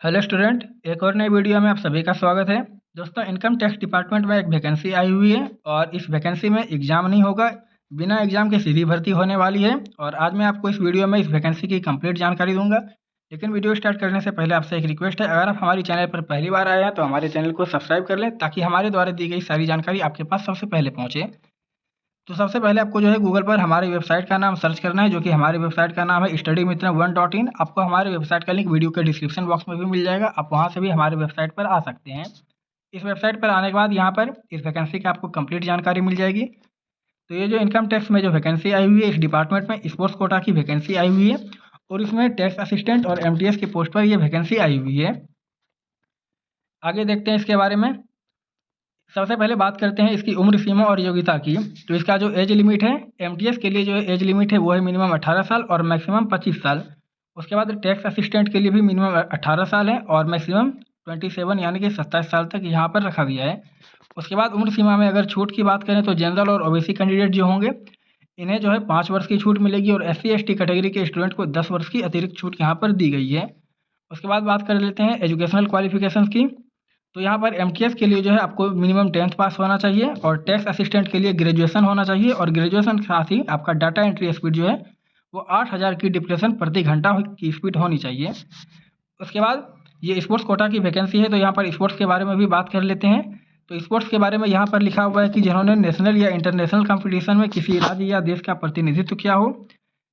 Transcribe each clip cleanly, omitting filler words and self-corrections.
Hello student, एक और नई वीडियो में आप सभी का स्वागत है। दोस्तों, इनकम टैक्स डिपार्टमेंट में एक वैकेंसी आई हुई है और इस वैकेंसी में एग्ज़ाम नहीं होगा, बिना एग्ज़ाम के सीधी भर्ती होने वाली है। और आज मैं आपको इस वीडियो में इस वैकेंसी की कंप्लीट जानकारी दूंगा। लेकिन वीडियो स्टार्ट करने से पहले आपसे एक रिक्वेस्ट है, अगर आप हमारे चैनल पर पहली बार आए हैं तो हमारे चैनल को सब्सक्राइब कर लें ताकि हमारे द्वारा दी गई सारी जानकारी आपके पास सबसे पहले पहुँचे। तो सबसे पहले आपको जो है गूगल पर हमारी वेबसाइट का नाम सर्च करना है, जो कि हमारी वेबसाइट का नाम है studymitran1.in। आपको हमारे वेबसाइट का लिंक वीडियो के डिस्क्रिप्शन बॉक्स में भी मिल जाएगा, आप वहां से भी हमारे वेबसाइट पर आ सकते हैं। इस वेबसाइट पर आने के बाद यहाँ पर इस वैकेंसी की आपको कंप्लीट जानकारी मिल जाएगी। तो ये जो इनकम टैक्स में जो वैकेंसी आई हुई है, इस डिपार्टमेंट में स्पोर्ट्स कोटा की वैकेंसी आई हुई है और इसमें टैक्स असिस्टेंट और MTS की पोस्ट पर यह वैकेंसी आई हुई है। आगे देखते हैं इसके बारे में। सबसे पहले बात करते हैं इसकी उम्र सीमा और योग्यता की। तो इसका जो एज लिमिट है, MTS के लिए जो एज लिमिट है वो है मिनिमम 18 साल और मैक्सिमम 25 साल। उसके बाद टैक्स असिस्टेंट के लिए भी मिनिमम 18 साल है और मैक्सिमम 27 यानी कि 27 साल तक यहाँ पर रखा गया है। उसके बाद उम्र सीमा में अगर छूट की बात करें तो जनरल और OBC कैंडिडेट जो होंगे इन्हें जो है 5 वर्ष की छूट मिलेगी और SC/ST कैटेगरी के स्टूडेंट को 10 वर्ष की अतिरिक्त छूट यहाँ पर दी गई है। उसके बाद बात कर लेते हैं एजुकेशनल क्वालिफिकेशंस की। तो यहाँ पर MTS के लिए जो है आपको मिनिमम 10th पास होना चाहिए और टैक्स असिस्टेंट के लिए ग्रेजुएशन होना चाहिए और ग्रेजुएशन के साथ ही आपका डाटा एंट्री स्पीड जो है वो 8000 की डिप्रेशन प्रति घंटा की स्पीड होनी चाहिए। उसके बाद ये स्पोर्ट्स कोटा की वैकेंसी है, तो यहाँ पर स्पोर्ट्स के बारे में भी बात कर लेते हैं। तो स्पोर्ट्स के बारे में यहाँ पर लिखा हुआ है कि जिन्होंने नेशनल या इंटरनेशनल कंपटीशन में किसी राज्य या देश का प्रतिनिधित्व किया हो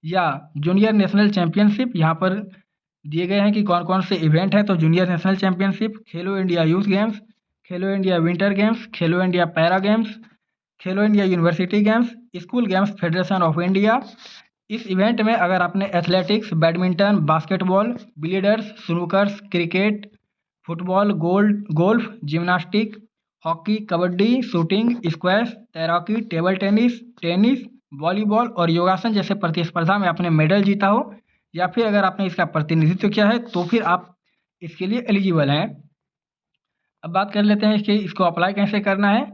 या जूनियर नेशनल चैंपियनशिप, यहाँ पर दिए गए हैं कि कौन कौन से इवेंट है। तो junior national championship, Khelo India youth games, Khelo India winter games, Khelo India para games, Khelo India university games, school games federation of India. इस इवेंट में अगर आपने athletics, badminton, basketball, billiards, snookers, cricket, football, golf, gymnastic, hockey, kabaddi, shooting, squash, तैराकी, table tennis, volleyball और योगासन जैसे प्रतिस्पर्धा में आपने मेडल जीता हो या फिर अगर आपने इसका प्रतिनिधित्व किया है तो फिर आप इसके लिए एलिजिबल हैं। अब बात कर लेते हैं इसको अप्लाई कैसे करना है।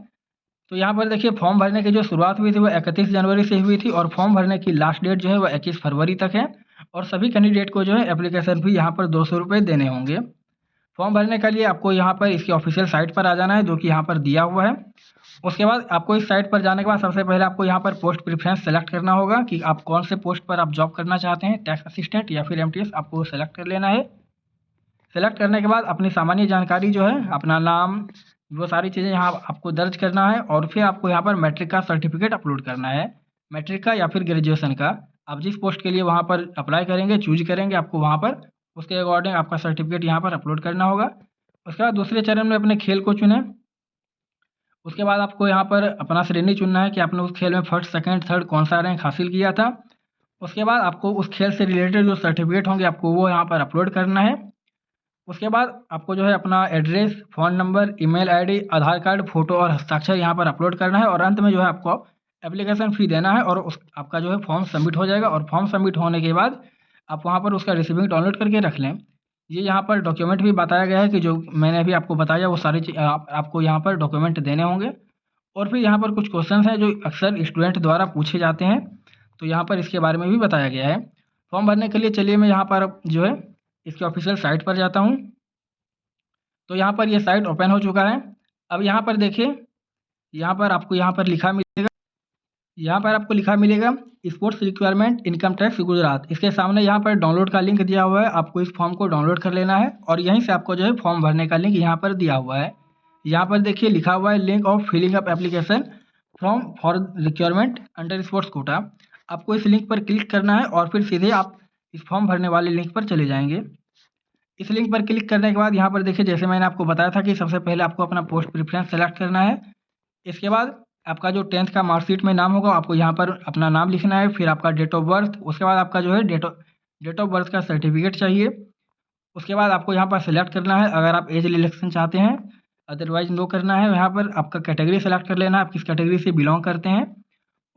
तो यहाँ पर देखिए, फॉर्म भरने की जो शुरुआत हुई थी वो 31 जनवरी से हुई थी और फॉर्म भरने की लास्ट डेट जो है वो 21 फरवरी तक है और सभी कैंडिडेट को जो है एप्लीकेशन फी यहाँ पर 200 रुपये देने होंगे। फॉर्म भरने के लिए आपको यहाँ पर इसकी ऑफिशियल साइट पर आ जाना है, जो कि यहाँ पर दिया हुआ है। उसके बाद आपको इस साइट पर जाने के बाद सबसे पहले आपको यहाँ पर पोस्ट प्रेफरेंस सेलेक्ट करना होगा कि आप कौन से पोस्ट पर आप जॉब करना चाहते हैं, टैक्स असिस्टेंट या फिर MTS, आपको सेलेक्ट कर लेना है। सेलेक्ट करने के बाद अपनी सामान्य जानकारी जो है, अपना नाम, वो सारी चीज़ें यहाँ आपको दर्ज करना है और फिर आपको यहाँ पर मैट्रिक का सर्टिफिकेट अपलोड करना है, मैट्रिक का या फिर ग्रेजुएशन का। आप जिस पोस्ट के लिए वहाँ पर अप्लाई करेंगे, चूज करेंगे, आपको वहाँ पर उसके अकॉर्डिंग आपका सर्टिफिकेट यहाँ पर अपलोड करना होगा। उसके बाद दूसरे चरण में अपने खेल को चुनें। उसके बाद आपको यहाँ पर अपना श्रेणी चुनना है कि आपने उस खेल में फर्स्ट, सेकंड, थर्ड कौन सा रैंक हासिल किया था। उसके बाद आपको उस खेल से रिलेटेड जो सर्टिफिकेट होंगे आपको वो यहाँ पर अपलोड करना है। उसके बाद आपको जो है अपना address, phone number, email ID, Aadhaar card, photo और हस्ताक्षर यहाँ पर अपलोड करना है और अंत में जो है आपको एप्लीकेशन फ़ी देना है और उस आपका जो है फॉर्म सबमिट हो जाएगा। और फॉर्म सबमिट होने के बाद आप वहाँ पर उसका रिसीविंग डाउनलोड करके रख लें। ये यहाँ पर डॉक्यूमेंट भी बताया गया है कि जो मैंने अभी आपको बताया वो सारी आपको यहाँ पर डॉक्यूमेंट देने होंगे। और फिर यहाँ पर कुछ क्वेश्चंस हैं जो अक्सर स्टूडेंट द्वारा पूछे जाते हैं, तो यहाँ पर इसके बारे में भी बताया गया है। फॉर्म भरने के लिए चलिए मैं यहाँ पर जो है इसकी ऑफिशियल साइट पर जाता हूँ। तो यहाँ पर ये साइट ओपन हो चुका है। अब यहाँ पर देखिए, यहाँ पर आपको लिखा मिलेगा sports requirement income tax Gujarat. इसके सामने यहाँ पर डाउनलोड का लिंक दिया हुआ है, आपको इस फॉर्म को डाउनलोड कर लेना है और यहीं से आपको जो है फॉर्म भरने का लिंक यहाँ पर दिया हुआ है। यहाँ पर देखिए लिखा हुआ है link of filling up application from for requirement under sports quota. आपको इस लिंक पर क्लिक करना है और फिर सीधे आप इस फॉर्म भरने वाले लिंक पर चले जाएंगे। इस लिंक पर क्लिक करने के बाद यहाँ पर देखिए, जैसे मैंने आपको बताया था कि सबसे पहले आपको अपना पोस्ट प्रेफरेंस सेलेक्ट करना है। इसके बाद आपका जो 10th का मार्कशीट में नाम होगा आपको यहाँ पर अपना नाम लिखना है, फिर आपका डेट ऑफ बर्थ, उसके बाद आपका जो है डेट ऑफ बर्थ का सर्टिफिकेट चाहिए। उसके बाद आपको यहाँ पर सेलेक्ट करना है अगर आप एज रिलेक्शन चाहते हैं, अदरवाइज नो करना है। यहाँ पर आपका कैटेगरी सेलेक्ट कर लेना है, आप किस कैटेगरी से बिलोंग करते हैं।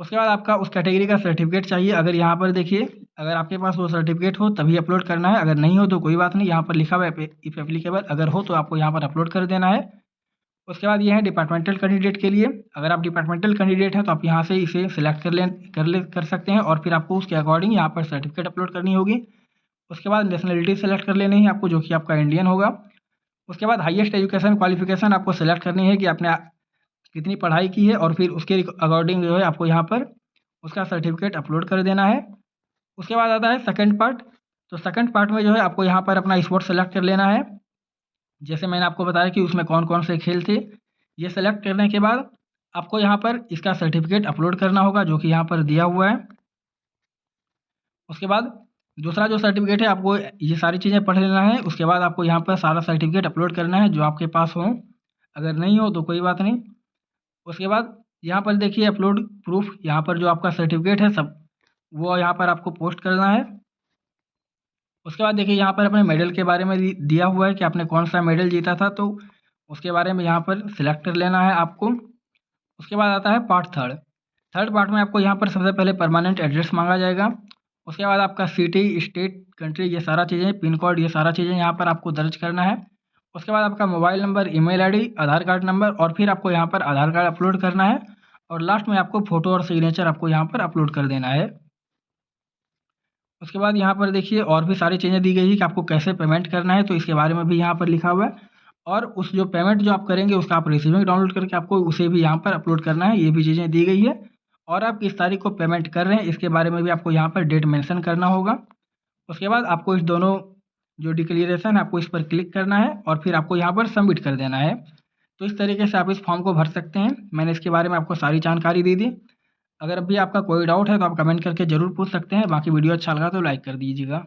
उसके बाद आपका उस कैटेगरी का सर्टिफिकेट चाहिए। अगर यहाँ पर देखिए, अगर आपके पास वो सर्टिफिकेट हो तभी अपलोड करना है, अगर नहीं हो तो कोई बात नहीं, यहाँ पर लिखा हुआ है इफ़ एप्लीकेबल, अगर हो तो आपको यहाँ पर अपलोड कर देना है। उसके बाद ये है डिपार्टमेंटल कैंडिडेट के लिए। अगर आप डिपार्टमेंटल कैंडिडेट हैं तो आप यहाँ से इसे सिलेक्ट कर सकते हैं और फिर आपको उसके अकॉर्डिंग यहाँ पर सर्टिफिकेट अपलोड करनी होगी। उसके बाद नेशनलिटी सेलेक्ट कर लेनी है आपको, जो कि आपका इंडियन होगा। उसके बाद हाईएस्ट एजुकेशन क्वालिफिकेशन आपको सेलेक्ट करनी है कि आपने कितनी पढ़ाई की है, और फिर उसके अकॉर्डिंग जो है आपको यहाँ पर उसका सर्टिफिकेट अपलोड कर देना है। उसके बाद आता है सेकंड पार्ट। तो सेकंड पार्ट में जो है आपको यहाँ पर अपना स्पोर्ट सेलेक्ट कर लेना है। जैसे मैंने आपको बताया कि उसमें कौन कौन से खेल थे। ये सेलेक्ट करने के बाद आपको यहाँ पर इसका सर्टिफिकेट अपलोड करना होगा, जो कि यहाँ पर दिया हुआ है। उसके बाद दूसरा जो सर्टिफिकेट है आपको ये सारी चीज़ें पढ़ लेना है। उसके बाद आपको यहाँ पर सारा सर्टिफिकेट अपलोड करना है जो आपके पास हो, अगर नहीं हो तो कोई बात नहीं। उसके बाद यहाँ पर देखिए अपलोड प्रूफ, यहाँ पर जो आपका सर्टिफिकेट है सब वो यहाँ पर आपको पोस्ट करना है। उसके बाद देखिए यहाँ पर अपने मेडल के बारे में दिया हुआ है कि आपने कौन सा मेडल जीता था, तो उसके बारे में यहाँ पर सिलेक्ट कर लेना है आपको। उसके बाद आता है पार्ट थर्ड। थर्ड पार्ट में आपको यहाँ पर सबसे पहले परमानेंट एड्रेस मांगा जाएगा। उसके बाद आपका सिटी, स्टेट, कंट्री, ये सारा चीज़ें, पिन कोड, ये सारा चीज़ें यहाँ पर आपको दर्ज करना है। उसके बाद आपका mobile number, email ID, Aadhaar card number, और फिर आपको यहाँ पर आधार कार्ड अपलोड करना है। और लास्ट में आपको फ़ोटो और सिग्नेचर आपको यहाँ पर अपलोड कर देना है। उसके बाद यहाँ पर देखिए और भी सारी चीज़ें दी गई है कि आपको कैसे पेमेंट करना है, तो इसके बारे में भी यहाँ पर लिखा हुआ है। और उस जो पेमेंट जो आप करेंगे उसका आप रिसीविंग डाउनलोड करके आपको उसे भी यहाँ पर अपलोड करना है, ये भी चीज़ें दी गई है। और आप किस तारीख को पेमेंट कर रहे हैं इसके बारे में भी आपको यहाँ पर डेट मेंशन करना होगा। उसके बाद आपको इस दोनों जो डिक्लेरेशन है आपको इस पर क्लिक करना है और फिर आपको यहाँ पर सबमिट कर देना है। तो इस तरीके से आप इस फॉर्म को भर सकते हैं। मैंने इसके बारे में आपको सारी जानकारी दी दी। अगर अभी आपका कोई डाउट है तो आप कमेंट करके ज़रूर पूछ सकते हैं। बाकी वीडियो अच्छा लगा तो लाइक कर दीजिएगा।